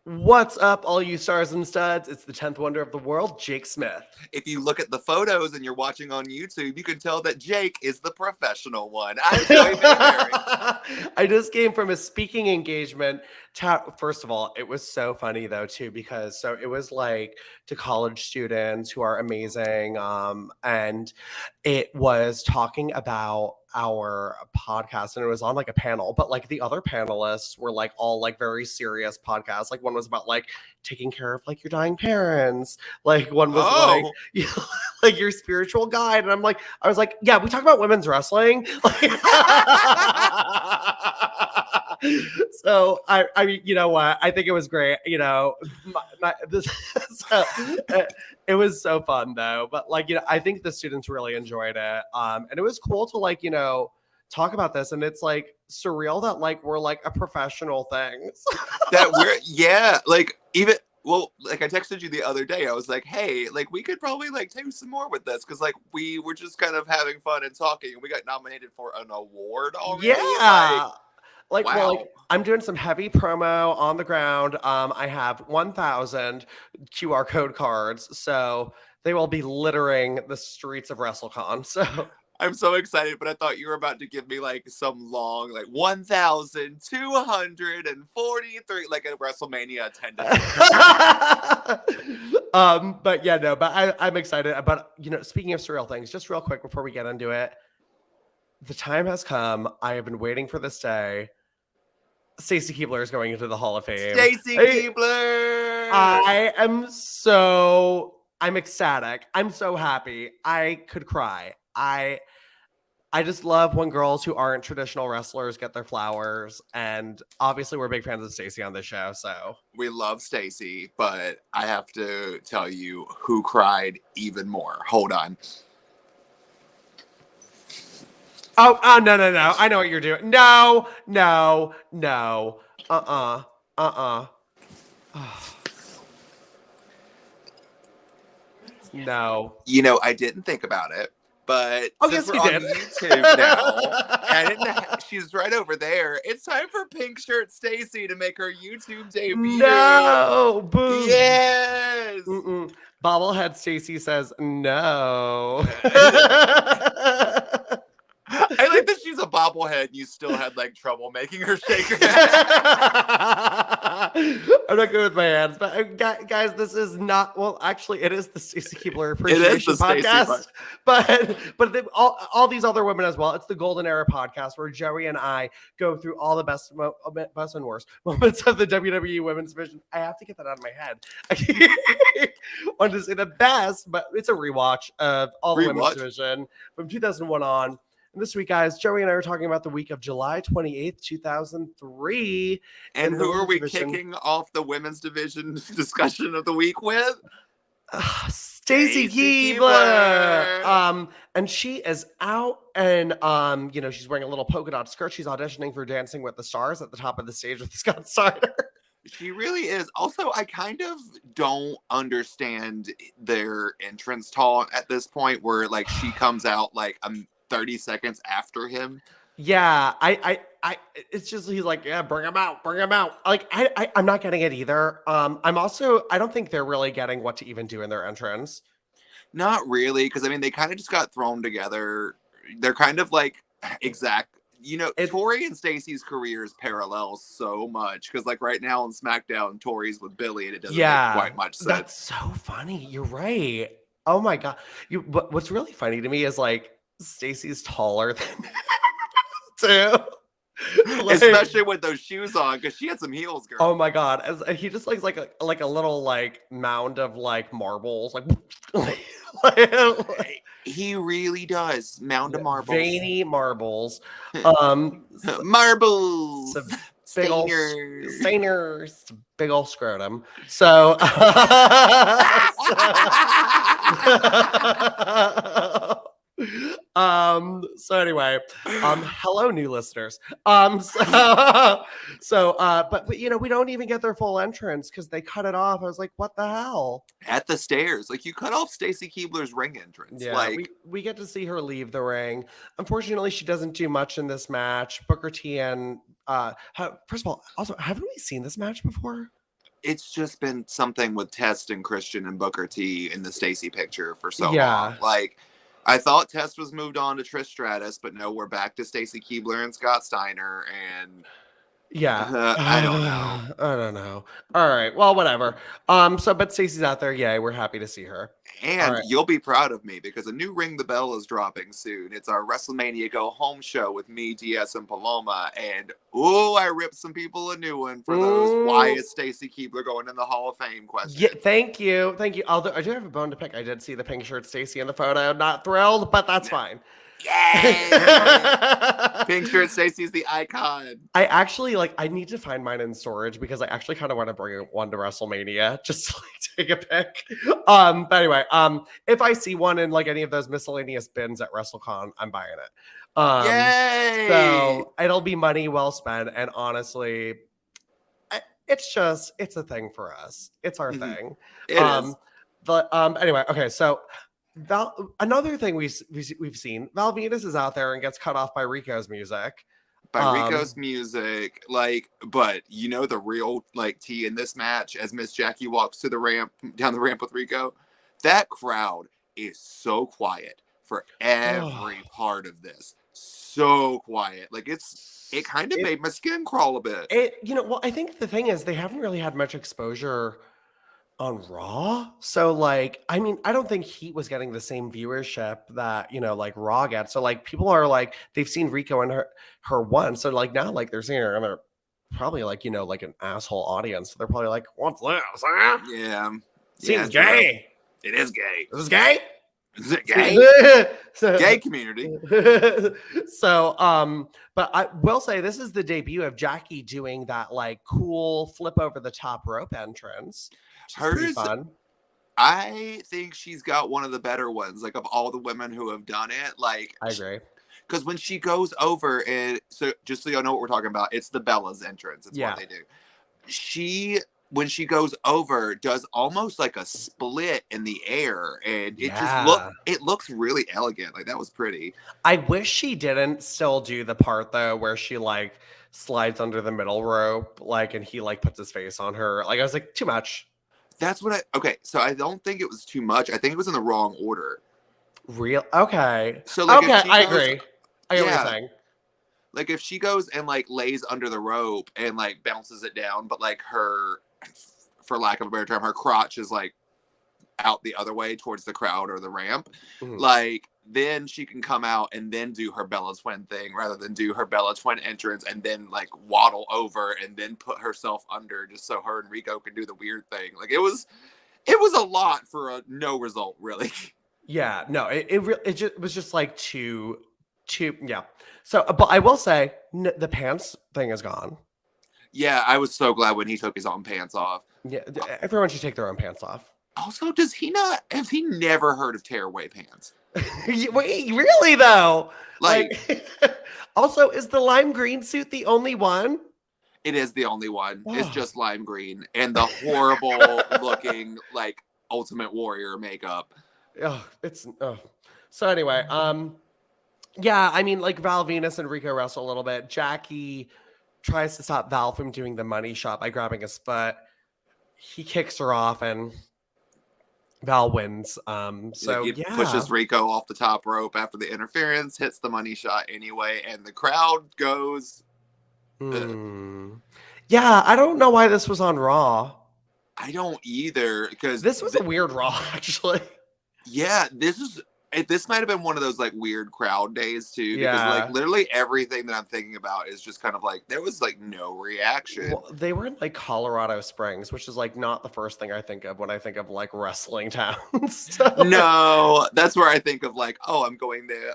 What's up, all you stars and studs? It's the 10th wonder of the world, Jake Smith. If you look at the photos and you're watching on YouTube, you can tell that Jake is the professional one. I'm Joey Mayberry. I just came from a speaking engagement. First of all, it was so funny though too, because it was like to college students who are amazing, and it was talking about our podcast, and it was on like a panel, but like the other panelists were like all like very serious podcasts. Like one was about like taking care of like your dying parents, like one was like like your spiritual guide, and I was like, yeah, we talk about women's wrestling. So I mean, you know what? I think it was great. You know, so, it was so fun though. But like, you know, I think the students really enjoyed it. And it was cool to like, you know, talk about this, and it's like surreal that like we're like a professional thing. That we're like even. Well, like I texted you the other day, I was like, hey, like we could probably like do some more with this because like we were just kind of having fun and talking, and we got nominated for an award already. Yeah. Like, wow. well, like I'm doing some heavy promo on the ground. I have 1,000 QR code cards, so they will be littering the streets of WrestleCon. So I'm so excited, but I thought you were about to give me like some long, like 1,243, like a WrestleMania attendance. But yeah, no, but I'm excited. But you know, speaking of surreal things, just real quick before we get into it, the time has come. I have been waiting for this day. Stacy Keibler is going into the Hall of Fame. Stacy Keibler! I'm ecstatic. I'm so happy. I could cry. I just love when girls who aren't traditional wrestlers get their flowers, and obviously we're big fans of Stacy on this show, so we love Stacy, but I have to tell you who cried even more. Hold on. Oh, no. I know what you're doing. No. No. You know, I didn't think about it, but since we're on YouTube now, she's right over there. It's time for Pink Shirt Stacy to make her YouTube debut. No, boom. Yes. Bobblehead Stacy says no. I like that she's a bobblehead and you still had like trouble making her shake her head. I'm not good with my hands, but guys, this is not, well, actually it is the Stacy Keibler Appreciation Podcast, but all these other women as well. It's the Golden Era Podcast where Joey and I go through all the best and worst moments of the WWE Women's Division. I have to get that out of my head. I wanted to say the best, but it's a rewatch of all the Women's Division from 2001 on. And this week, guys, Joey and I are talking about the week of July 28th, 2003. And who are we kicking off the women's division discussion of the week with? Stacy Keibler. And she is out, and you know, she's wearing a little polka dot skirt. She's auditioning for Dancing with the Stars at the top of the stage with Scott Steiner. She really is. Also, I kind of don't understand their entrance talk at this point where like she comes out like 30 seconds after him. Yeah, I it's just he's like, yeah, bring him out. Like I'm not getting it either. I don't think they're really getting what to even do in their entrance. Not really, because I mean they kind of just got thrown together. They're kind of like exact. You know, Torrie and Stacy's careers parallel so much because, like, right now on SmackDown, Torrie's with Billy, and it doesn't make quite much sense. That's so funny. You're right. Oh my god. What's really funny to me is like Stacy's taller than too. Like, especially with those shoes on, because she had some heels, girl. Oh my god. He just looks like a little like mound of like marbles. He really does. Mound of marbles. Veiny marbles. Marbles. Big old Stainer's big old scrotum. So so anyway, hello new listeners. But you know, we don't even get their full entrance because they cut it off. I was like, what the hell? At the stairs. Like you cut off Stacy Keibler's ring entrance. Yeah, like we get to see her leave the ring. Unfortunately, she doesn't do much in this match. Booker T and first of all, also, haven't we seen this match before? it's just been something with Test and Christian and Booker T in the Stacy picture for so Yeah. long. Like, I thought Test was moved on to Trish Stratus, but no, we're back to Stacy Keibler and Scott Steiner, and yeah, I don't know. I don't know. All right, well, whatever. So but Stacey's out there. Yay, we're happy to see her. And you'll be proud of me because a new Ring the Bell is dropping soon. It's our WrestleMania Go Home show with me, DS, and Paloma. And I ripped some people a new one for those. Why is Stacy Keibler going in the Hall of Fame question? Yeah, thank you. I do have a bone to pick. I did see the pink shirt Stacy in the photo. Not thrilled, but that's fine. Yay! Pink shirt Stacy's the icon. I actually I need to find mine in storage because I actually kind of want to bring one to WrestleMania just to take a pic. But anyway, if I see one in any of those miscellaneous bins at WrestleCon, I'm buying it. Yay! So it'll be money well spent, and honestly, it's a thing for us. It's our thing. It is. But anyway, okay, so another thing we've seen, Val Venis is out there and gets cut off by Rico's music. But you know the real tea in this match as Miss Jackie walks to the ramp down the ramp with Rico, that crowd is so quiet for every part of this. So quiet. It kind of made my skin crawl a bit. I think the thing is they haven't really had much exposure on Raw. So I don't think Heat was getting the same viewership that, Raw gets. So people are they've seen Rico and her once. So now they're seeing her and they're probably an asshole audience. So they're probably like, what's this? Huh? Yeah. Seems gay. It is gay. Is this gay? Is it gay? Gay community. So, but I will say this is the debut of Jackie doing that cool flip over the top rope entrance. Hers, fun. I think she's got one of the better ones, of all the women who have done it. I agree. Because when she goes over, and so just so you know what we're talking about, it's the Bella's entrance. It's what they do. When she goes over, does almost a split in the air, and it looks really elegant. That was pretty. I wish she didn't still do the part though where she slides under the middle rope, and he puts his face on her. I was too much. That's what so I don't think it was too much. I think it was in the wrong order. Real? Okay. So I agree. I get what you're saying. If she goes and lays under the rope and bounces it down, but her, for lack of a better term, her crotch is out the other way towards the crowd or the ramp. Mm-hmm. Then she can come out and then do her Bella Twin thing rather than do her Bella Twin entrance and then waddle over and then put herself under just so her and Rico can do the weird thing. It was a lot for a no result, really. Yeah, no, it was just too yeah. So, but I will say the pants thing is gone. Yeah, I was so glad when he took his own pants off. Yeah, everyone should take their own pants off. Also, has he never heard of tearaway pants? Wait, really though? Also, is the lime green suit the only one? It is the only one. It's just lime green and the horrible looking Ultimate Warrior makeup. So anyway, yeah, Val Venis and Rico wrestle a little bit. Jackie tries to stop Val from doing the money shot by grabbing his foot. He kicks her off and Val wins. He pushes Rico off the top rope after the interference, hits the money shot anyway, and the crowd goes. Yeah, I don't know why this was on Raw. I don't either, because this was a weird Raw, actually. Yeah, this might have been one of those weird crowd days too, because literally everything that I'm thinking about is just kind of there was no reaction. Well, they were in Colorado Springs, which is not the first thing I think of when I think of wrestling towns. So. No, that's where I think of I'm going there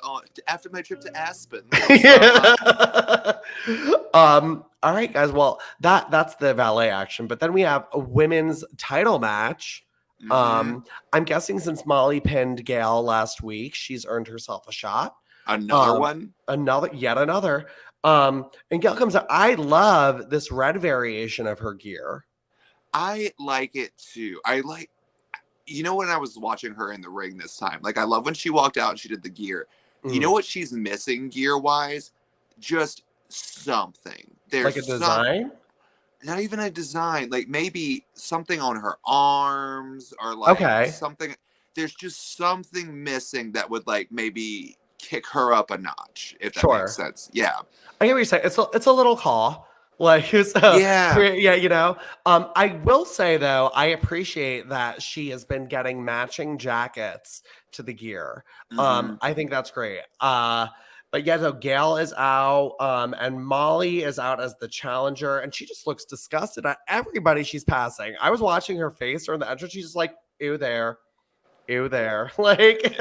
after my trip to Aspen. All right, guys. Well, that's the valet action, but then we have a women's title match. Mm-hmm. I'm guessing since Molly pinned Gail last week, she's earned herself a shot. Another one? Yet another. And Gail comes out. I love this red variation of her gear. I like it too. When I was watching her in the ring this time, I love when she walked out and she did the gear. You know what she's missing gear wise? Just something. There's a design? not even a design, like maybe something on her arms or like something. There's just something missing that would like maybe kick her up a notch, if that makes sense. Yeah. I get what you're saying. It's a little call. Like, so, yeah, I will say though, I appreciate that she has been getting matching jackets to the gear. I think that's great. But yeah, so Gail is out, and Molly is out as the challenger, and she just looks disgusted at everybody she's passing. I was watching her face during the entrance. She's just like, ew there. Like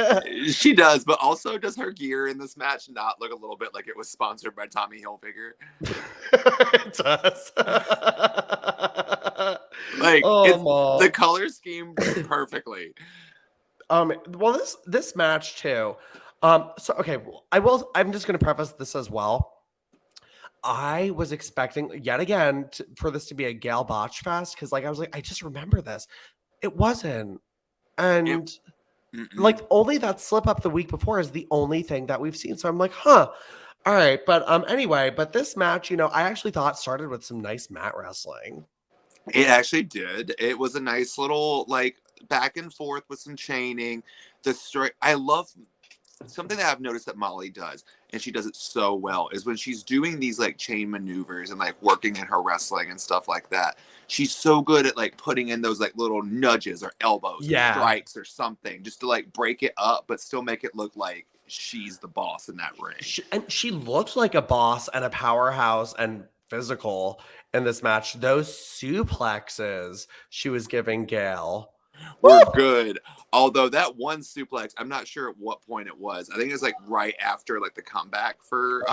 she does, but also does her gear in this match not look a little bit like it was sponsored by Tommy Hilfiger? It does. Like the color scheme perfectly. Well, this match too. So okay, I'm just going to preface this as well. I was expecting yet again for this to be a Gail botch fest because, like, I was like, I just remember this. It wasn't, and like only that slip up the week before is the only thing that we've seen. So I'm like, huh. All right, but anyway, but this match, I actually thought started with some nice mat wrestling. It actually did. It was a nice little like back and forth with some chaining. I love something that I've noticed that Molly does, and she does it so well, is when she's doing these like chain maneuvers and like working in her wrestling and stuff like that. She's so good at like putting in those like little nudges or elbows, or strikes or something, just to like break it up, but still make it look like she's the boss in that ring. She looked like a boss and a powerhouse and physical in this match. Those suplexes she was giving Gail were good. Although that one suplex, I'm not sure at what point it was. I think it was like right after like the comeback for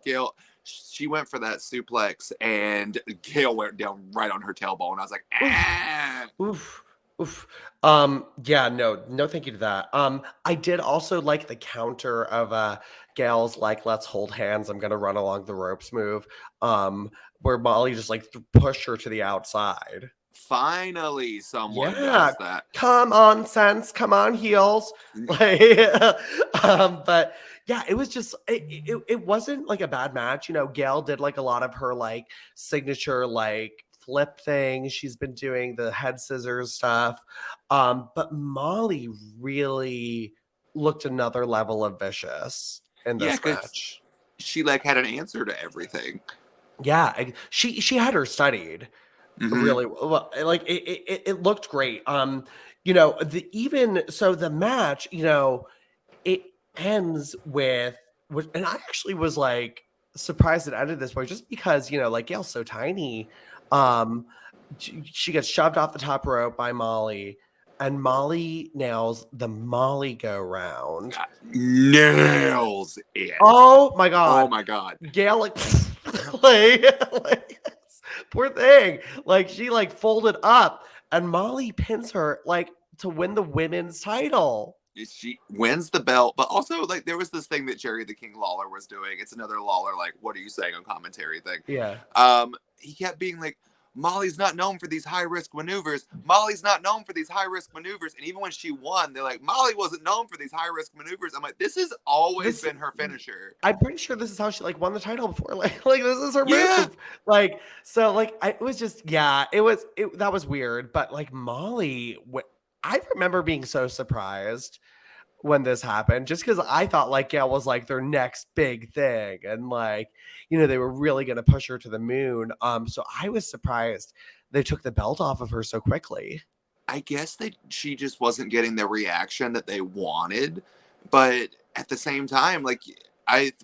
Gail. She went for that suplex and Gail went down right on her tailbone. I was like, ah. Oof. Yeah, no, thank you to that. I did also like the counter of Gail's like, let's hold hands, I'm gonna run along the ropes move. Where Molly just like pushed her to the outside. Finally, someone does that. Come on, sense. Come on, heels. Like, but yeah, it was just it wasn't like a bad match. Gail did like a lot of her like signature like flip thing. She's been doing the head scissors stuff. But Molly really looked another level of vicious in this match. She like had an answer to everything. Yeah, she had her studied. Really well, like it looked great. The match, it ends with, and I actually was like surprised it ended this way, just because like Gail's so tiny. She gets shoved off the top rope by Molly, and Molly nails the Molly go round. Nails it. Oh my god. Gail like poor thing. Like she like folded up, and Molly pins her like to win the women's title. She wins the belt, but also like there was this thing that Jerry the King Lawler was doing. It's another Lawler like, what are you saying on commentary thing? Yeah. He kept being like, Molly's not known for these high risk maneuvers. Molly's not known for these high risk maneuvers. And even when she won, they're like, Molly wasn't known for these high risk maneuvers. I'm like, this has always been her finisher. I'm pretty sure this is how she like won the title before. Like this is her move. Like, so like, it was just, that was weird. But like Molly, I remember being so surprised when this happened, just because I thought like Gail was like their next big thing, and like they were really going to push her to the moon. So I was surprised they took the belt off of her so quickly. I guess she just wasn't getting the reaction that they wanted, but at the same time, like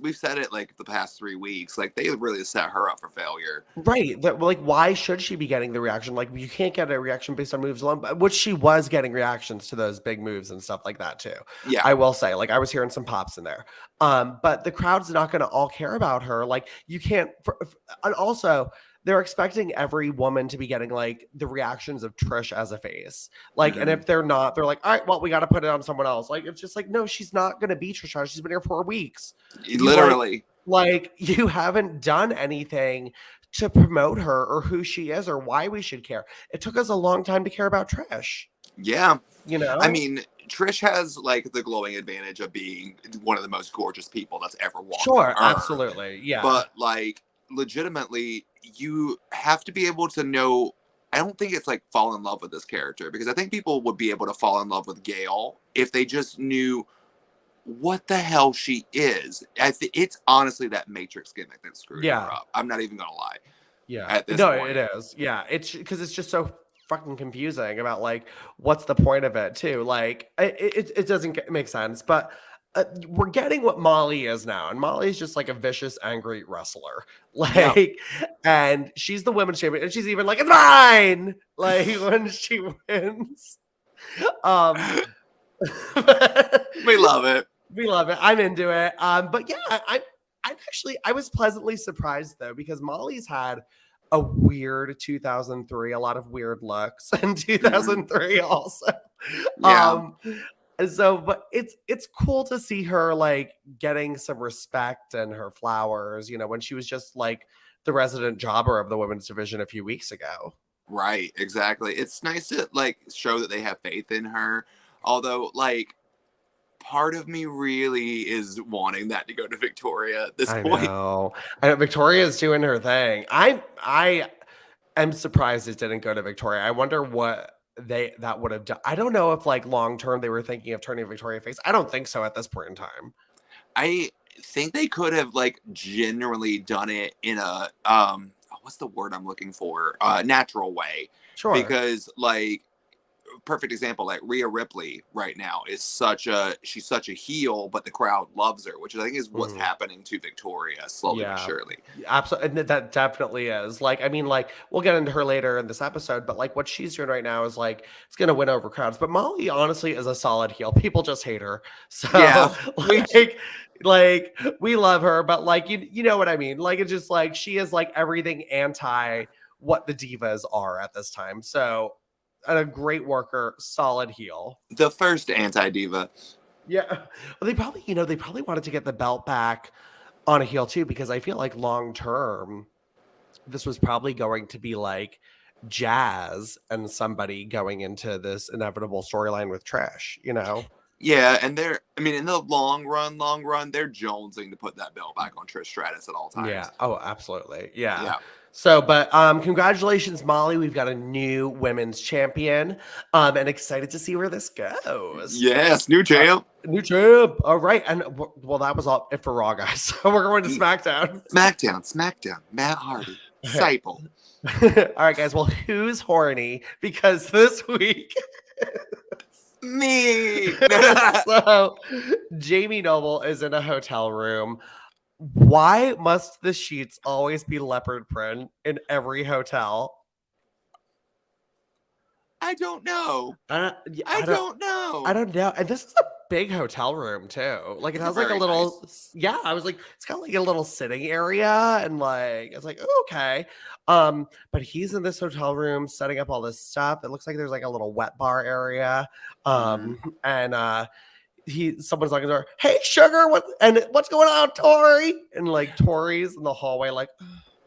we've said it like the past 3 weeks, like they really set her up for failure. Right. Like, why should she be getting the reaction? Like, you can't get a reaction based on moves alone, which she was getting reactions to those big moves and stuff like that too. Yeah. I will say, like, I was hearing some pops in there. But the crowd's not going to all care about her. Like, you can't, and also they're expecting every woman to be getting like the reactions of Trish as a face. Like, and if they're not, they're like, all right, well, we got to put it on someone else. Like, it's just like, no, she's not going to be Trish. She's been here 4 weeks. Literally. Like, you haven't done anything to promote her or who she is or why we should care. It took us a long time to care about Trish. Yeah. I mean, Trish has like the glowing advantage of being one of the most gorgeous people that's ever walked. Sure, absolutely. Yeah. But like legitimately, you have to be able to know. I don't think it's like fall in love with this character, because I think people would be able to fall in love with Gail if they just knew what the hell she is. It's honestly that Matrix gimmick that screwed her up. I'm not even gonna lie. Yeah. At this point. It is. Yeah. It's because it's just so fucking confusing about like what's the point of it too. Like it doesn't make sense. But we're getting what Molly is now, and Molly's just like a vicious, angry wrestler. Like, and she's the women's champion, and she's even like, it's mine. Like when she wins. We love it. We love it. I'm into it. But yeah, I was pleasantly surprised though, because Molly's had a weird 2003, a lot of weird looks in 2003 also. Yeah. So, but it's cool to see her like getting some respect and her flowers, you know, when she was just like the resident jobber of the women's division a few weeks ago. Right, exactly. It's nice to like show that they have faith in her. Although, like, part of me really is wanting that to go to Victoria at this point. I know Victoria's doing her thing. I am surprised it didn't go to Victoria. I wonder what that would have done. I don't know if like long term they were thinking of turning Victoria face. I don't think so at this point in time. I think they could have like generally done it in a what's the word I'm looking for? Natural way. Sure. Because like perfect example, like Rhea Ripley right now is she's such a heel, but the crowd loves her, which I think is what's happening to Victoria slowly but surely. Absolutely. And that definitely is. Like, I mean, like, we'll get into her later in this episode, but like what she's doing right now is like it's gonna win over crowds. But Molly honestly is a solid heel. People just hate her. So yeah, like we love her, but like you know what I mean? Like it's just like she is like everything anti what the divas are at this time. So a great worker, solid heel. The first anti-diva. Yeah. Well, they probably wanted to get the belt back on a heel too, because I feel like long term, this was probably going to be like Jazz and somebody going into this inevitable storyline with Trish, you know? Yeah, and in the long run, they're jonesing to put that belt back on Trish Stratus at all times. Yeah. Oh, absolutely. Yeah. So, but congratulations, Molly. We've got a new women's champion. And excited to see where this goes. Yes, new champ. New champ. All right. And well, that was all it for Raw, guys. So we're going to SmackDown. SmackDown. Matt Hardy. Sable. All right, guys. Well, who's horny? Because this week me. So Jamie Noble is in a hotel room. Why must the sheets always be leopard print in every hotel? I don't know. I don't know. And this is a big hotel room too. Like it has like a little, nice. Yeah, I was like, it's got like a little sitting area, and like it's like, oh, okay. But he's in this hotel room setting up all this stuff. It looks like there's like a little wet bar area. And someone's like, hey sugar, what's going on, Torrie? And like Torrie's in the hallway, like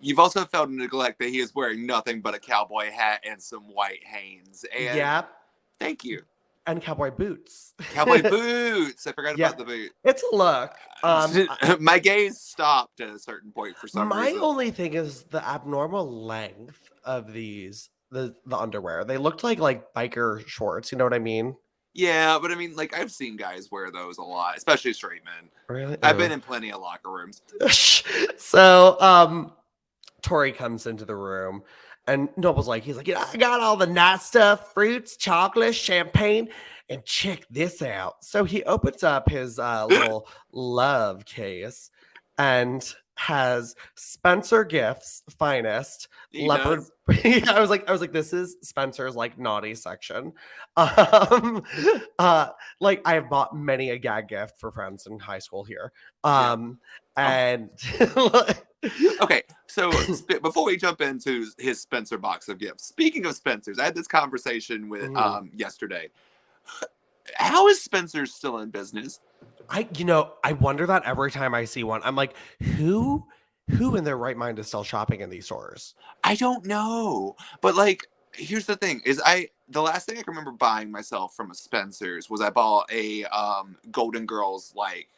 you've also felt neglect that he is wearing nothing but a cowboy hat and some white Hanes. And yeah. Thank you. And cowboy boots. Cowboy boots. I forgot about the boot. It's a look. My gaze stopped at a certain point for some reason. My only thing is the abnormal length of these, the underwear. They looked like biker shorts. You know what I mean? Yeah, but I mean, like, I've seen guys wear those a lot, especially straight men. Really? I've been in plenty of locker rooms. So, Torrie comes into the room, and Noble's like, he's like, I got all the nice stuff, fruits, chocolate, champagne, and check this out. So he opens up his little love case and has Spencer Gifts finest leopard. Yeah, I was like, this is Spencer's like naughty section. Like I have bought many a gag gift for friends in high school here. And okay, so before we jump into his Spencer box of gifts, speaking of Spencer's, I had this conversation with yesterday. How is Spencer still in business? I wonder that every time I see one. I'm like, who in their right mind is still shopping in these stores? I don't know. But like, here's the thing is the last thing I can remember buying myself from a Spencer's was I bought a Golden Girls like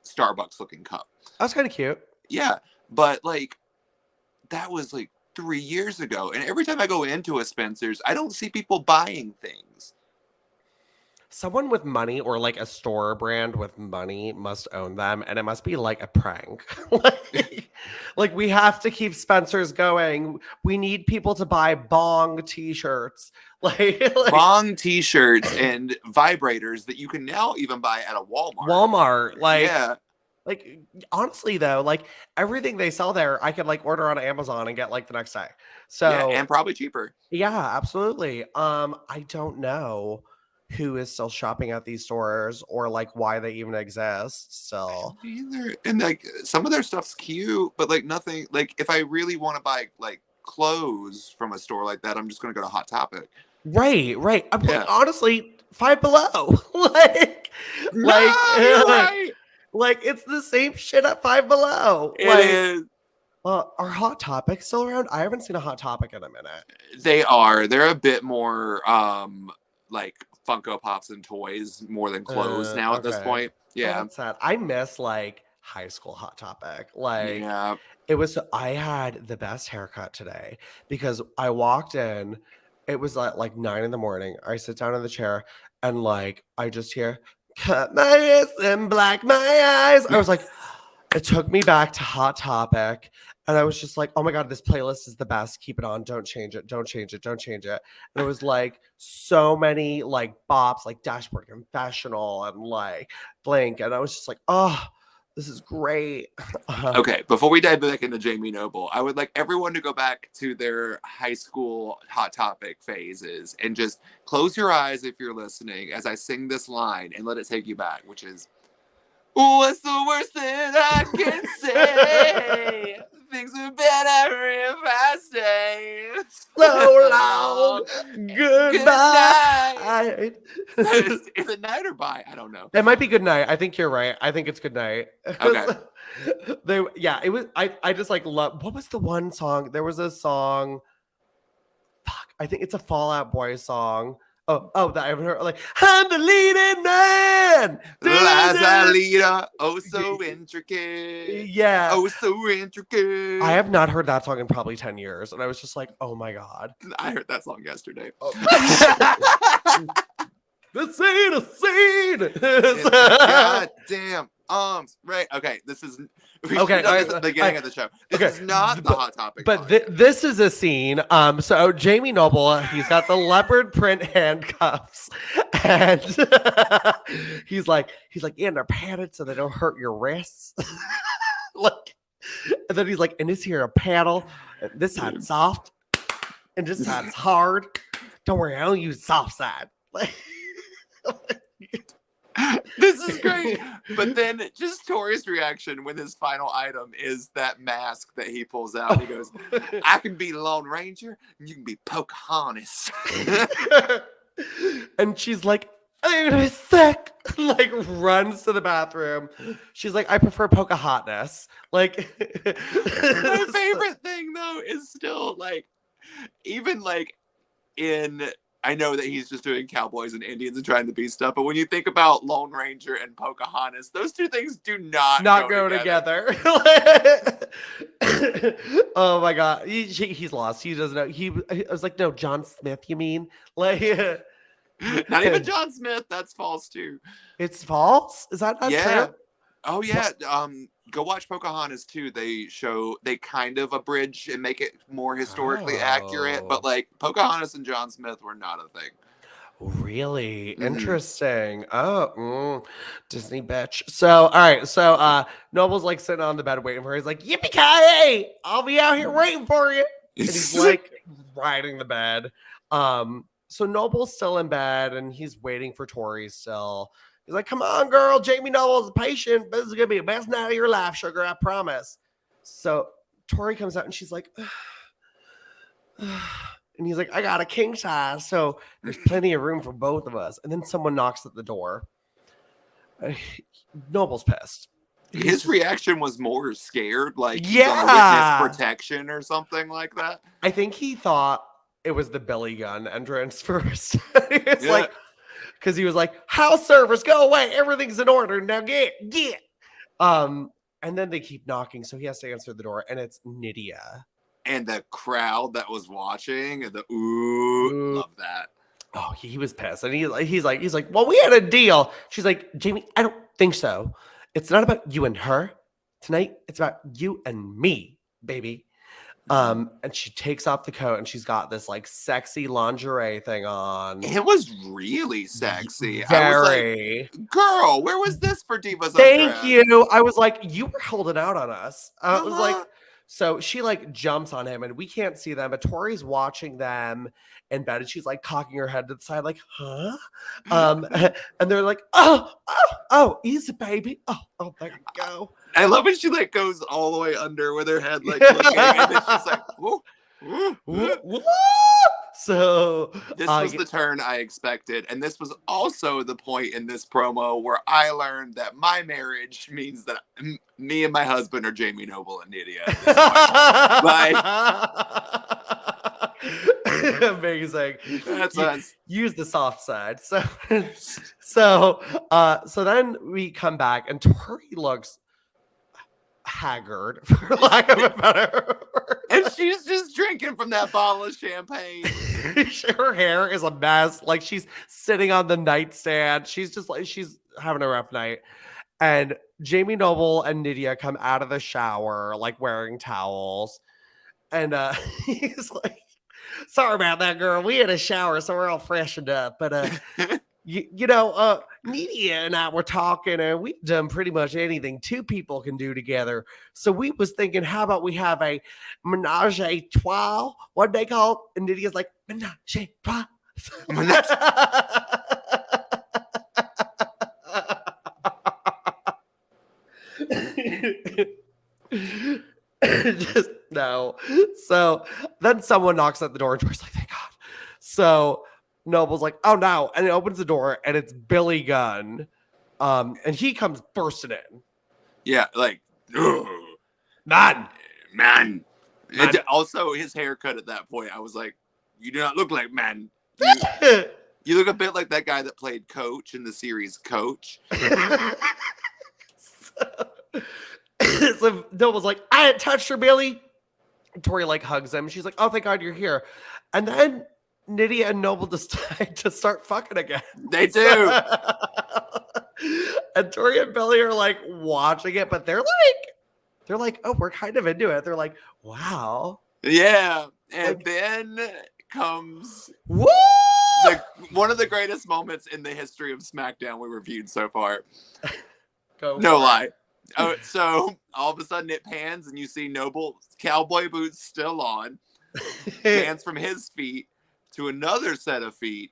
Starbucks looking cup. That's kind of cute. Yeah. But like that was like 3 years ago. And every time I go into a Spencer's, I don't see people buying things. Someone with money or like a store brand with money must own them, and it must be like a prank. like we have to keep Spencer's going. We need people to buy bong t-shirts. like bong t-shirts and vibrators that you can now even buy at a Walmart. Yeah. Like honestly though, like everything they sell there, I could like order on Amazon and get like the next day. So yeah, and probably cheaper. Yeah, absolutely. I don't know who is still shopping at these stores or like why they even exist. So either. And like some of their stuff's cute, but like nothing. Like if I really want to buy like clothes from a store like that, I'm just gonna go to Hot Topic. Right. Yeah. Honestly, Five Below. like right. Like it's the same shit at Five Below. It is. Are Hot Topics still around? I haven't seen a Hot Topic in a minute. They are. They're a bit more like Funko Pops and toys more than clothes now at this point. Yeah. Oh, that's sad. I miss like high school Hot Topic. Like yeah. It was, I had the best haircut today because I walked in, it was like 9 a.m. I sit down in the chair and like, I just hear, cut my wrists and black my eyes. I was like, it took me back to Hot Topic. And I was just like, oh my God, this playlist is the best. Keep it on. Don't change it. Don't change it. Don't change it. And it was like so many like bops, like Dashboard Confessional and like Blink. And I was just like, oh, this is great. Okay, before we dive back into Jamie Noble, I would like everyone to go back to their high school Hot Topic phases and just close your eyes if you're listening as I sing this line and let it take you back, which is, what's the worst that I can say? Things are better if I stay. So long. Goodbye. Is it night or bye? I don't know. It might be good night. I think you're right. I think it's good night. Okay. It was. I just like love. What was the one song? There was a song. Fuck. I think it's a Fall Out Boy song. Oh, that I've heard. Like, I'm the leading man. Lazalita, oh so intricate. Yeah. Oh so intricate. I have not heard that song in probably 10 years, and I was just like, oh my God. I heard that song yesterday. This ain't a scene. Goddamn arms. Right. Okay. This is okay. This is the beginning of the show. This is not the Hot Topic. But this is a scene. So Jamie Noble, he's got the leopard print handcuffs, and he's like, yeah, they're padded so they don't hurt your wrists. Like, and then he's like, and this here a paddle. This side's soft, and this side's hard. Don't worry, I don't use soft side. Like. This is great. But then just Torrie's reaction when his final item is that mask that he pulls out. He goes, I can be Lone Ranger and you can be Pocahontas. And she's like, I'm gonna be sick. Like runs to the bathroom. She's like, I prefer Pocahontas. Like my favorite thing though is still like, even like in, I know that he's just doing cowboys and Indians and trying to be stuff, but when you think about Lone Ranger and Pocahontas, those two things do not go together. Oh my God, he's lost. He doesn't know. I was like, no, John Smith. You mean like? Not even John Smith. That's false too. It's false. Is that not true? Oh yeah. Go watch Pocahontas too. They kind of abridge and make it more historically accurate, but like Pocahontas and John Smith were not a thing. Really interesting. Disney bitch. So all right. So Noble's like sitting on the bed waiting for her. He's like, yippee-ki-yay! I'll be out here waiting for you. And he's like riding the bed. So Noble's still in bed and he's waiting for Torrie still. He's like, come on, girl. Jamie Noble's patient. This is going to be the best night of your life, sugar. I promise. So Torrie comes out and she's like, and he's like, I got a king size. So there's plenty of room for both of us. And then someone knocks at the door. Noble's pissed. His reaction was more scared, like witness protection or something like that. I think he thought it was the Billy Gunn entrance first. It's like, because he was like, house servers, go away. Everything's in order. Now get. And then they keep knocking. So he has to answer the door. And it's Nidia. And the crowd that was watching, love that. Oh, he was pissed. And he's like, well, we had a deal. She's like, Jamie, I don't think so. It's not about you and her tonight. It's about you and me, baby. And she takes off the coat and she's got this like sexy lingerie thing on. It was really sexy. Very. I was like, girl, where was this for Divas? Thank you. I was like, you were holding out on us. I was like, so she like jumps on him and we can't see them, but Torrie's watching them in bed and she's like cocking her head to the side, like, huh? And they're like, oh, easy, baby. Oh, there you go. I love when she like goes all the way under with her head like looking, and then she's like, whoa. So this was the turn I expected, and this was also the point in this promo where I learned that my marriage means that me and my husband are Jamie Noble and Nidia. Amazing. That's us. Use the soft side. So then we come back and Torrie looks haggard, for lack of a better word. And she's just drinking from that bottle of champagne. Her hair is a mess. Like she's sitting on the nightstand. She's just like, she's having a rough night. And Jamie Noble and Nidia come out of the shower, like wearing towels. And he's like, sorry about that, girl. We had a shower, so we're all freshened up. But Nidia and I were talking, and we've done pretty much anything two people can do together. So we was thinking, how about we have a menage a trois? What they call it? And Nidia's like, menage a trois. Just no. So then someone knocks at the door and Torrie's like, thank God. So Noble's like, oh no, and it opens the door and it's Billy Gunn. And he comes bursting in. Yeah, like man. And also his haircut at that point, I was like, you do not look like man. You look a bit like that guy that played Coach in the series Coach. So Noble's like, I hadn't touched her, Billy. And Torrie like hugs him. She's like, oh, thank God you're here. And then Nidia and Noble decide to start fucking again. They do. And Torrie and Billy are like watching it, but they're like, oh, we're kind of into it. They're like, wow. Yeah. And then comes one of the greatest moments in the history of SmackDown we reviewed so far. No lie. Oh, so all of a sudden it pans and you see Noble's cowboy boots still on. Pans from his feet to another set of feet,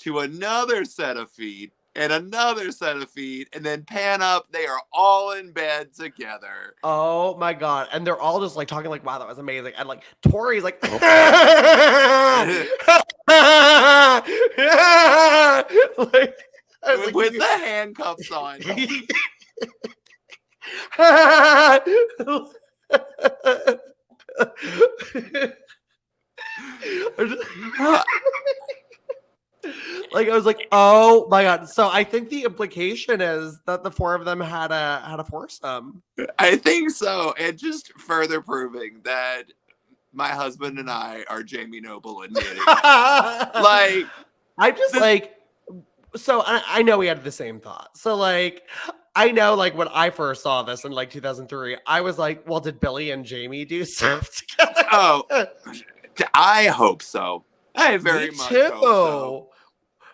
to another set of feet, and another set of feet, and then pan up. They are all in bed together. Oh my God. And they're all just like talking like, wow, that was amazing. And like Torrie's like, like with the handcuffs on. Like I was like, oh my God. So I think the implication is that the four of them had a foursome. I think so. And just further proving that my husband and I are Jamie Noble and Nidia. Like I'm just like, so I know we had the same thought. So like I know, like, when I first saw this in, like, 2003, I was like, well, did Billy and Jamie do stuff together? Oh, I hope so. I very much hope so.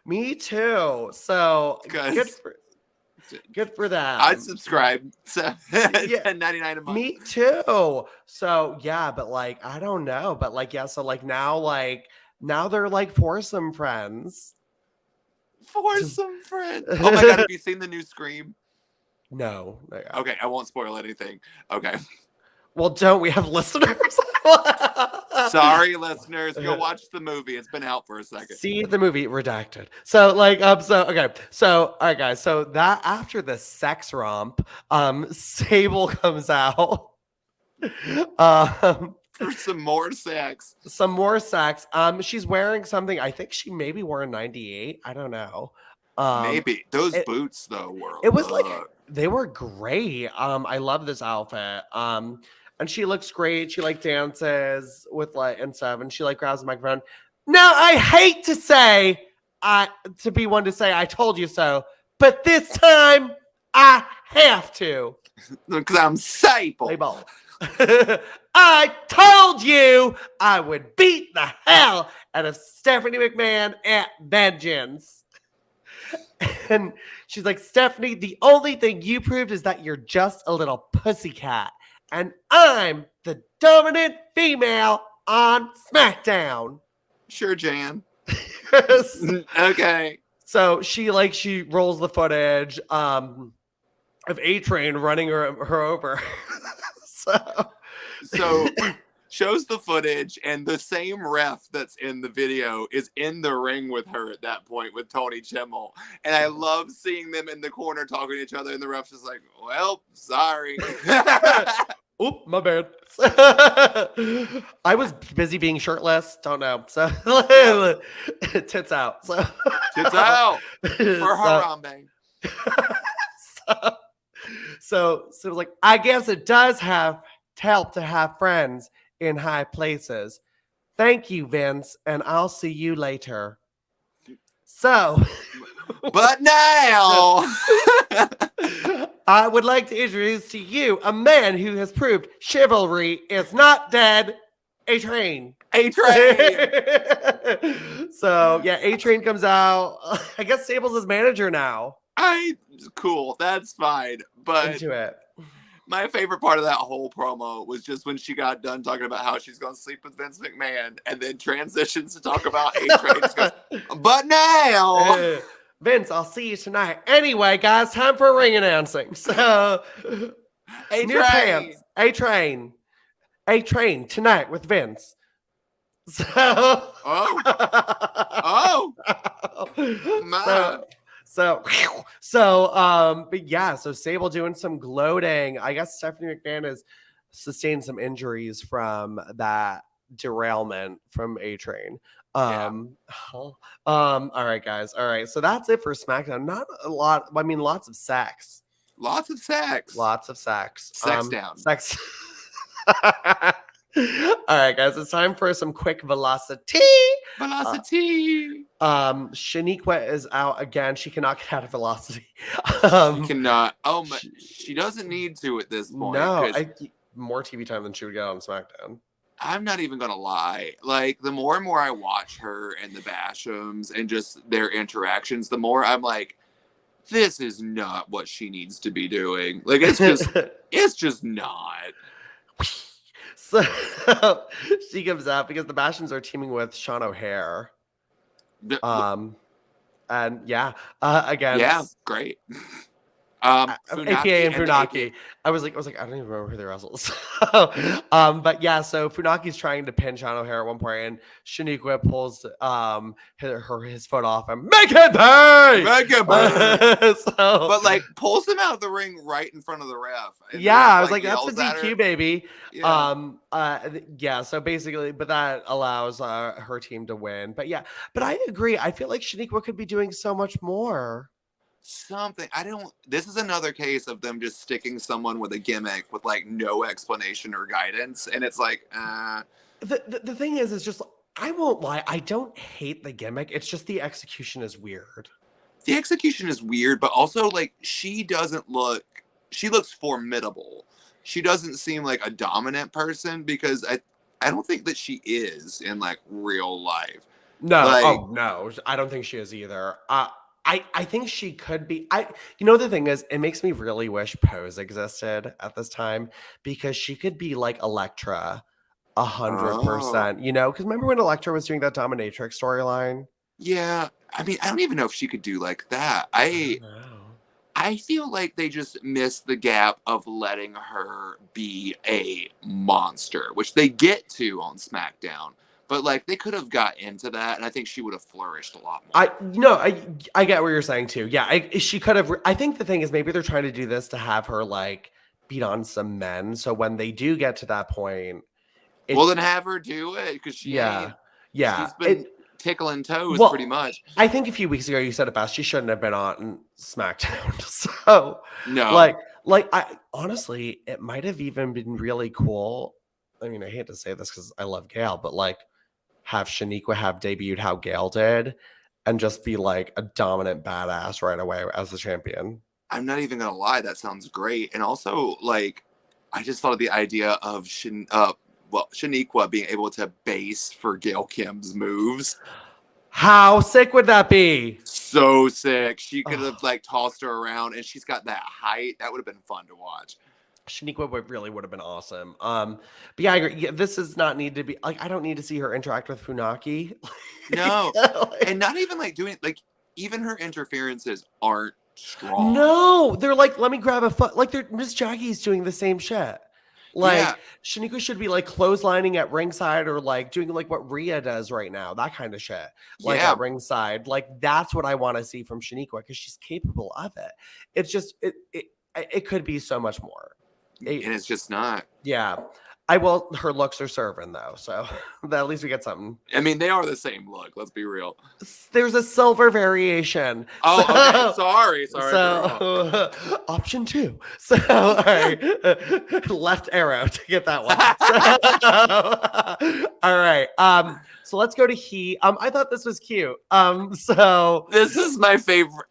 Me too. So, good for that. I'd subscribe. So, $10.99 a month. Me too. So, yeah, but, like, I don't know. But, like, yeah, so, like, now they're, like, foursome friends. Foursome friends. Oh, my God, have you seen the new Scream? No. Okay, I won't spoil anything. Okay. Well, don't we have listeners? Sorry, listeners. Go watch the movie. It's been out for a second. See the movie redacted. So, like, okay. So, all right, guys. So that after the sex romp, Sable comes out. For some more sex. Some more sex. She's wearing something. I think she maybe wore a 98. I don't know. Maybe those boots though were. It was like they were great. I love this outfit. And and she looks great. She like dances with like and stuff, and she like grabs the microphone. Now I hate to say to be one to say I told you so, but this time I have to. Because I'm Sable. I told you I would beat the hell out of Stephanie McMahon at Vengeance. And she's like, Stephanie, the only thing you proved is that you're just a little pussycat. And I'm the dominant female on SmackDown. Sure, Jan. Okay. So she rolls the footage of A-Train running her over. So shows the footage, and the same ref that's in the video is in the ring with her at that point with Tony Chimmel. And I love seeing them in the corner talking to each other, and the ref's just like, well, sorry. Oop, my bad. I was busy being shirtless. Don't know. So tits out. So tits out for Harambe. So it was like, I guess it does help to have friends in high places. Thank you, Vince, and I'll see you later. So, but now I would like to introduce to you a man who has proved chivalry is not dead. A-Train. So yeah, A-Train comes out. I guess Sable's his manager now. Cool, that's fine. But into it. My favorite part of that whole promo was just when she got done talking about how she's going to sleep with Vince McMahon, and then transitions to talk about A-Train. But now, Vince, I'll see you tonight. Anyway, guys, time for ring announcing. So, new pants. A-Train tonight with Vince. So, but yeah, so Sable doing some gloating. I guess Stephanie McMahon has sustained some injuries from that derailment from A-Train. All right, guys. All right, so that's it for SmackDown. Not a lot. I mean, lots of sex. Sex down. Sex. All right, guys, it's time for some quick velocity. Shaniqua is out again. She cannot get out of velocity. She cannot. Oh my! She doesn't need to at this point. No, more TV time than she would get on SmackDown. I'm not even gonna lie. Like, the more and more I watch her and the Bashams and just their interactions, the more I'm like, this is not what she needs to be doing. Like, it's just not. So she comes out because the Bashams are teaming with Sean O'Hare. And yeah, again. Yeah, great. APA and Funaki. I was like, I don't even remember who they wrestled. But yeah, so Funaki's trying to pin Sean O'Hare at one point, and Shaniqua pulls his foot off and make it pay. But like pulls him out of the ring right in front of the ref. Yeah, I was like, that's a DQ, baby. Yeah. So basically, but that allows her team to win. But yeah, but I agree. I feel like Shaniqua could be doing so much more. This is another case of them just sticking someone with a gimmick with like no explanation or guidance, and it's like the thing is just, I won't lie, I don't hate the gimmick, it's just the execution is weird. But also like she looks formidable. She doesn't seem like a dominant person, because I don't think that she is in like real life. No, no, I don't think she is either. I think she could be. The thing is, it makes me really wish Pose existed at this time, because she could be like Elektra 100%. Because remember when Elektra was doing that dominatrix storyline? Yeah, I mean, I don't even know if she could do like that. I feel like they just missed the gap of letting her be a monster, which they get to on SmackDown. But like they could have got into that, and I think she would have flourished a lot more. I get what you're saying too. Yeah, she could have. I think the thing is, maybe they're trying to do this to have her like beat on some men, so when they do get to that point, then have her do it, because she's been tickling toes pretty much. I think a few weeks ago you said it best. She shouldn't have been on SmackDown. So no, Like, I honestly, it might have even been really cool. I mean, I hate to say this because I love Gail, but like, have Shaniqua have debuted how Gail did and just be like a dominant badass right away as the champion. I'm not even gonna lie, that sounds great. And also, like, I just thought of the idea of Shaniqua being able to base for Gail Kim's moves. How sick would that be? So sick. She could have like tossed her around, and she's got that height. That would have been fun to watch. Shaniqua would have been awesome. But yeah, I agree. Yeah, this does not need to be like, I don't need to see her interact with Funaki. No, and not even like doing like even her interferences aren't strong. No, they're like, let me grab a foot. Like Miss Jackie's doing the same shit. Like, yeah. Shaniqua should be like clotheslining at ringside or like doing like what Rhea does right now, that kind of shit. Like at ringside, like that's what I want to see from Shaniqua because she's capable of it. It's just it could be so much more. And it's just not. Yeah. Her looks are serving though, so at least we get something. I mean, they are the same look. Let's be real. There's a silver variation. Oh, okay. Sorry. So option 2. So all right, left arrow to get that one. All right. So let's go to He. I thought this was cute. So this is my favorite.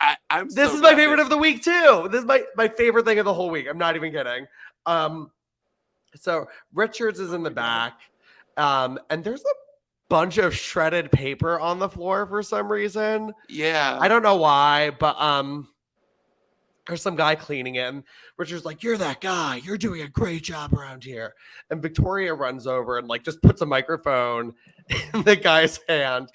This is my favorite of the week too. This is my favorite thing of the whole week. I'm not even kidding. So Richards is in the back, and there's a bunch of shredded paper on the floor for some reason. Yeah. I don't know why, but there's some guy cleaning it. And Richards like, you're that guy. You're doing a great job around here. And Victoria runs over and like just puts a microphone in the guy's hand.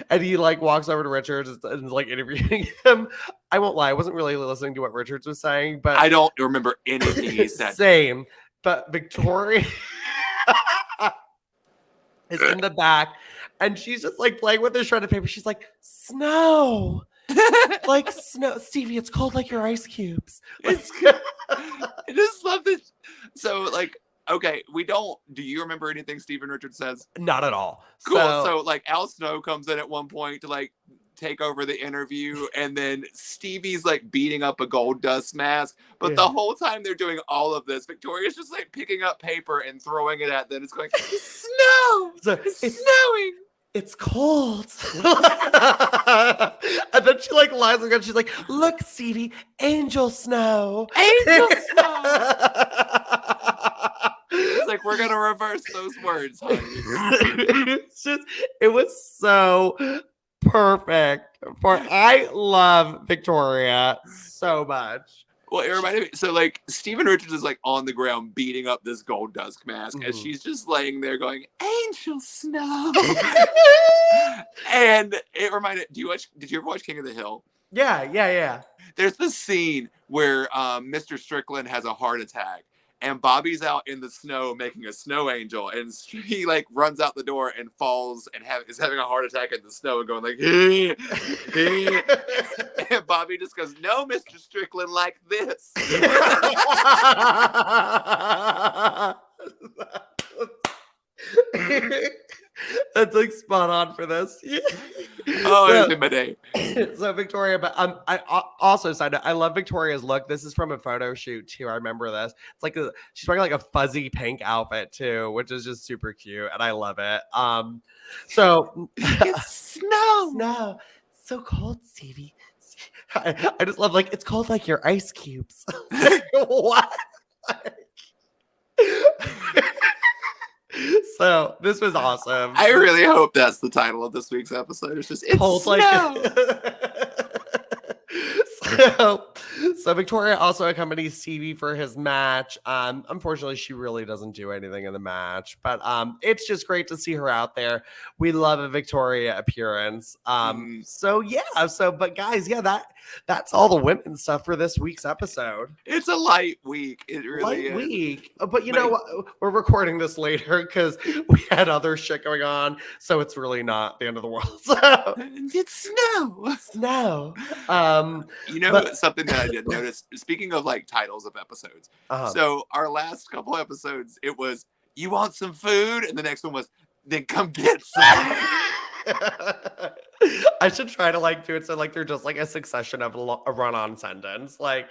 And he like walks over to Richards and is like interviewing him. I won't lie, I wasn't really listening to what Richards was saying, but I don't remember anything he said. Same. But Victoria is in the back and she's just like playing with the shredded paper. She's like, snow. Like snow. Stevie, it's cold like your ice cubes. It's good. I just love this. So like, okay, do you remember anything Steven Richards says? Not at all. Cool. So like Al Snow comes in at one point to like take over the interview, and then Stevie's like beating up a gold dust mask, but the whole time they're doing all of this, Victoria's just like picking up paper and throwing it at them. It's going, snow! It's snowing! It's cold. And then she like lies again. She's like, look, Stevie, angel snow. Angel snow! It's like, we're gonna reverse those words, honey. It was so perfect. I love Victoria so much. Well, it reminded me. So, like, Steven Richards is like on the ground beating up this gold dust mask, and she's just laying there going, "Angel Snow." And it reminded. Did you ever watch King of the Hill? Yeah. There's this scene where Mr. Strickland has a heart attack, and Bobby's out in the snow making a snow angel, and he like runs out the door and falls and is having a heart attack in the snow and going like, and Bobby just goes, "No, Mr. Strickland, like this." That's like spot on for this. It's in my day. So Victoria, but I also side note, I love Victoria's look. This is from a photo shoot too. I remember this. It's like she's wearing like a fuzzy pink outfit too, which is just super cute, and I love it. So it's snow. Snow. It's so cold, Stevie. I just love like it's cold like your ice cubes. What? So this was awesome. I really hope that's the title of this week's episode. It's cold snow. So Victoria also accompanies Stevie for his match. Unfortunately, she really doesn't do anything in the match, but it's just great to see her out there. We love a Victoria appearance. But guys, that's all the women stuff for this week's episode. It's a light week. It really is. Week. But you know what? We're recording this later because we had other shit going on, so it's really not the end of the world. So it's snow. Something that I did notice, speaking of like titles of episodes. So our last couple episodes, it was, "You want some food?" And the next one was, "Then come get some." I should try to like do it so like they're just like a succession of a run-on sentence. Like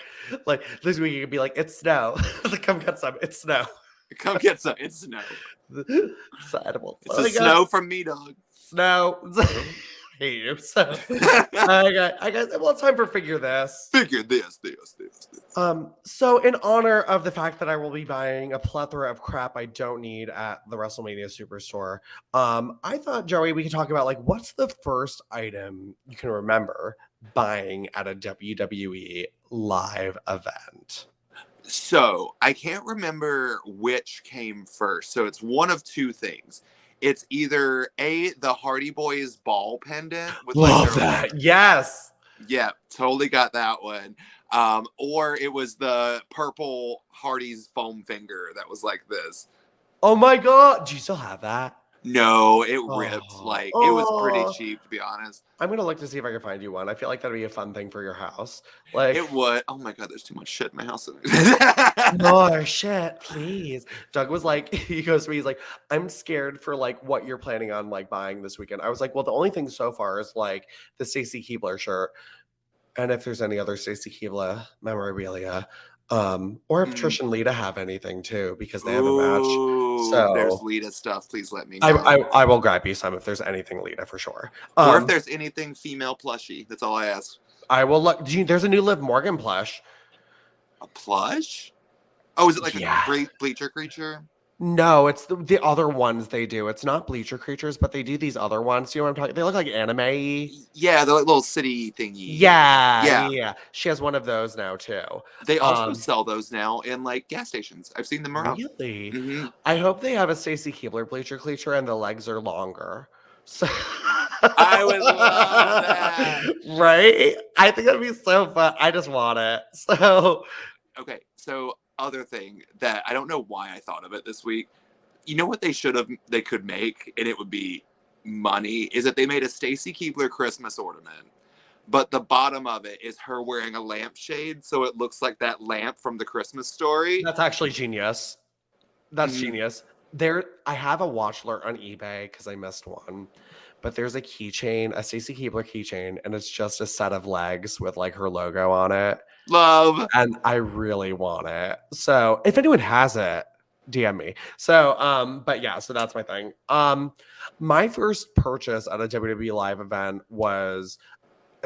this week you could be like, it's snow. Come get some. It's snow. Come get some. It's snow. It's edible. It's a snow from me, dog. Snow. I hate you. So I guess well, it's time for figure this. Figure this. So in honor of the fact that I will be buying a plethora of crap I don't need at the WrestleMania Superstore, I thought, Joey, we could talk about like what's the first item you can remember buying at a WWE live event. So I can't remember which came first. So it's one of two things. It's either the Hardy Boys ball pendant with love that. Yes. Yeah, totally got that one. Or it was the purple Hardy's foam finger that was like this. Oh my God. Do you still have that? No, it ripped. It was pretty cheap, to be honest. I'm gonna look to see if I can find you one. I feel like that'd be a fun thing for your house. Like it would. Oh my God, there's too much shit in my house. More shit, please. Doug was like, he goes to me, he's like, I'm scared for like what you're planning on like buying this weekend. I was like, well, the only thing so far is like the Stacy Keibler shirt, and if there's any other Stacy Keibler memorabilia. Or if Trish and Lita have anything too, because they have a match. So there's Lita stuff. Please let me know. I will grab you some if there's anything Lita for sure. Or if there's anything female plushie. That's all I ask. I will look. There's a new Liv Morgan plush. A plush? Oh, is it like a bleacher creature? No, it's the other ones they do. It's not bleacher creatures, but they do these other ones. You know what I'm talking? They look like anime. Yeah, they're like little city thingy. Yeah. She has one of those now too. They also sell those now in like gas stations. I've seen them around. Really? Mm-hmm. I hope they have a Stacy Keibler bleacher creature and the legs are longer. So I would love that. Right? I think that'd be so fun. I just want it. So okay, so other thing that I don't know why I thought of it this week. You know what they could make, and it would be money, is that they made a Stacy Keibler Christmas ornament, but the bottom of it is her wearing a lampshade, so it looks like that lamp from the Christmas Story. That's actually genius. That's genius. I have a watch alert on eBay because I missed one. But there's a keychain, a Stacy Keibler keychain, and it's just a set of legs with like her logo on it. Love. And I really want it. So if anyone has it, DM me. So, but yeah, so that's my thing. My first purchase at a WWE live event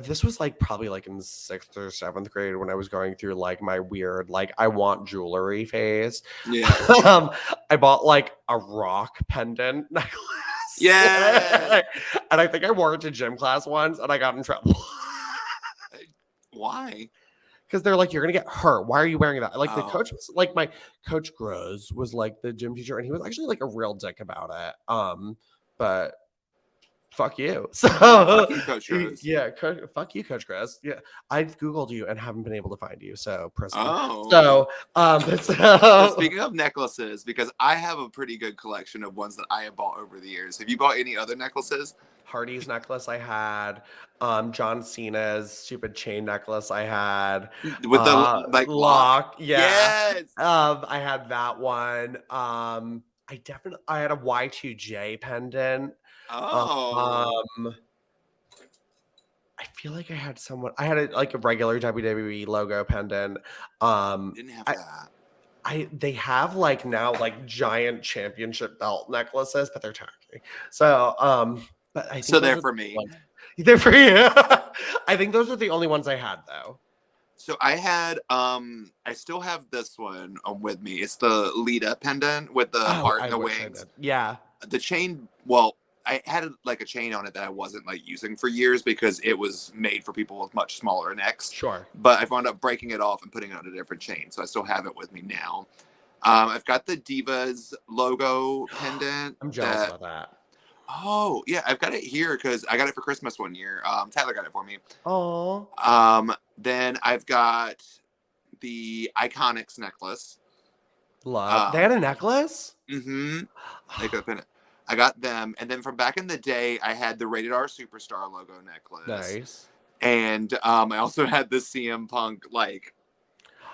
this was like probably like in 6th or 7th grade when I was going through like my weird, like I want jewelry phase. Yeah. I bought like a rock pendant necklace. Yeah. And I think I wore it to gym class once and I got in trouble. Why? Because they're like, you're going to get hurt. Why are you wearing that? Like the coach was like, my coach Gross was like the gym teacher and he was actually like a real dick about it. But fuck you. So fuck you, Coach Gross. Yeah, fuck you, Coach Gross. Yeah, I've Googled you and haven't been able to find you. So prison. Oh. So speaking of necklaces, because I have a pretty good collection of ones that I have bought over the years. Have you bought any other necklaces? Hardy's necklace I had, John Cena's stupid chain necklace I had with the like lock. Yeah. Yes. I had that one. I had a Y2J pendant. Oh. I feel like I had a regular WWE logo pendant. Didn't have that. They have like now like giant championship belt necklaces, but they're tacky. So but I think so they're for me. They're for you. I think those are the only ones I had though. So I had I still have this one with me. It's the Lita pendant with the heart and the wings. Yeah. The chain, well, I had like a chain on it that I wasn't like using for years because it was made for people with much smaller necks. Sure. But I wound up breaking it off and putting it on a different chain. So I still have it with me now. I've got the Divas logo pendant. I'm jealous about that. Oh, yeah. I've got it here because I got it for Christmas one year. Tyler got it for me. Oh. Then I've got the Iconics necklace. Love. They had a necklace? Mm-hmm. They could pin it. I got them. And then from back in the day, I had the Rated R Superstar logo necklace. Nice. And I also had the CM Punk, like,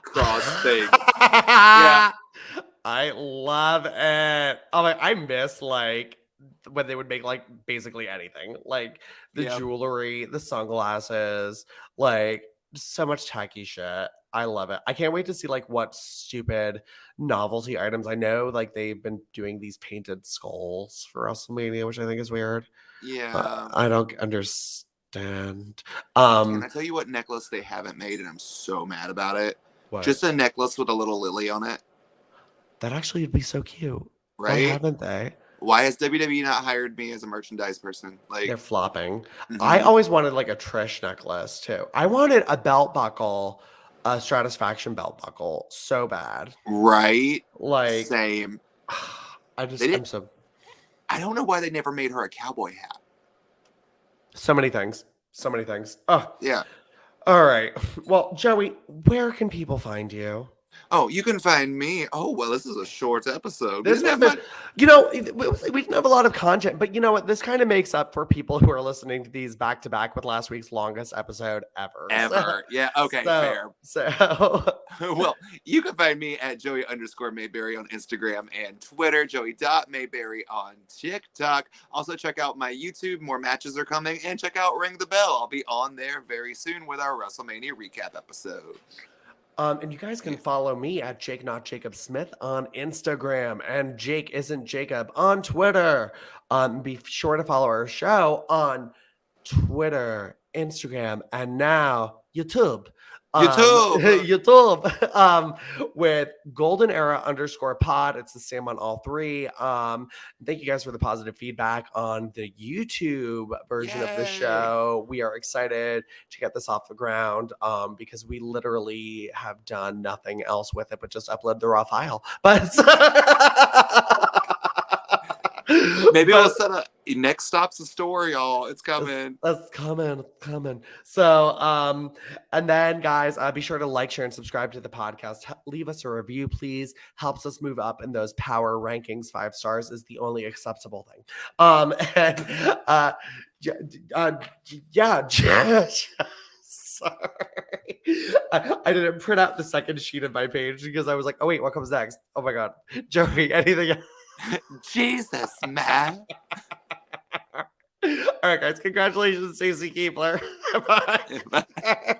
cross thing. Yeah. I love it. Oh, I miss, like, when they would make like basically anything, like the jewelry, the sunglasses, like so much tacky shit. I love it. I can't wait to see like what stupid novelty items. I know like they've been doing these painted skulls for WrestleMania, which I think is weird. Yeah. I don't understand. Can I tell you what necklace they haven't made, and I'm so mad about it? What? Just a necklace with a little lily on it. That actually would be so cute. Right? Why haven't they? Why has WWE not hired me as a merchandise person? Like, they're flopping. Mm-hmm. I always wanted like a Trish necklace too. I wanted a belt buckle, a Stratisfaction belt buckle, so bad. Right? Like, same. I don't know why they never made her a cowboy hat. So many things. Oh yeah. All right. Well, Joey, where can people find you? Oh, you can find me. Oh, well, this is a short episode. We didn't have a lot of content, but you know what? This kind of makes up for people who are listening to these back to back with last week's longest episode ever. Yeah. Okay. Fair. So, well, you can find me at Joey_Mayberry on Instagram and Twitter, Joey.Mayberry on TikTok. Also, check out my YouTube. More matches are coming, and check out Ring the Bell. I'll be on there very soon with our WrestleMania recap episode. And you guys can follow me at Jake Not Jacob Smith on Instagram and Jake Isn't Jacob on Twitter. Be sure to follow our show on Twitter, Instagram, and now YouTube. YouTube with Golden Era _pod. It's the same on all three. Thank you guys for the positive feedback on the YouTube version of the show. We are excited to get this off the ground because we literally have done nothing else with it but just upload the raw file. But maybe we'll set a next stop's the story, y'all. It's coming. That's coming. So, and then guys, be sure to like, share, and subscribe to the podcast. Leave us a review, please. Helps us move up in those power rankings. 5 stars is the only acceptable thing. Sorry. I didn't print out the second sheet of my page because I was like, oh wait, what comes next? Oh my God. Joey, anything else? Jesus, man. All right, guys. Congratulations, Stacy Keibler. Bye. Bye.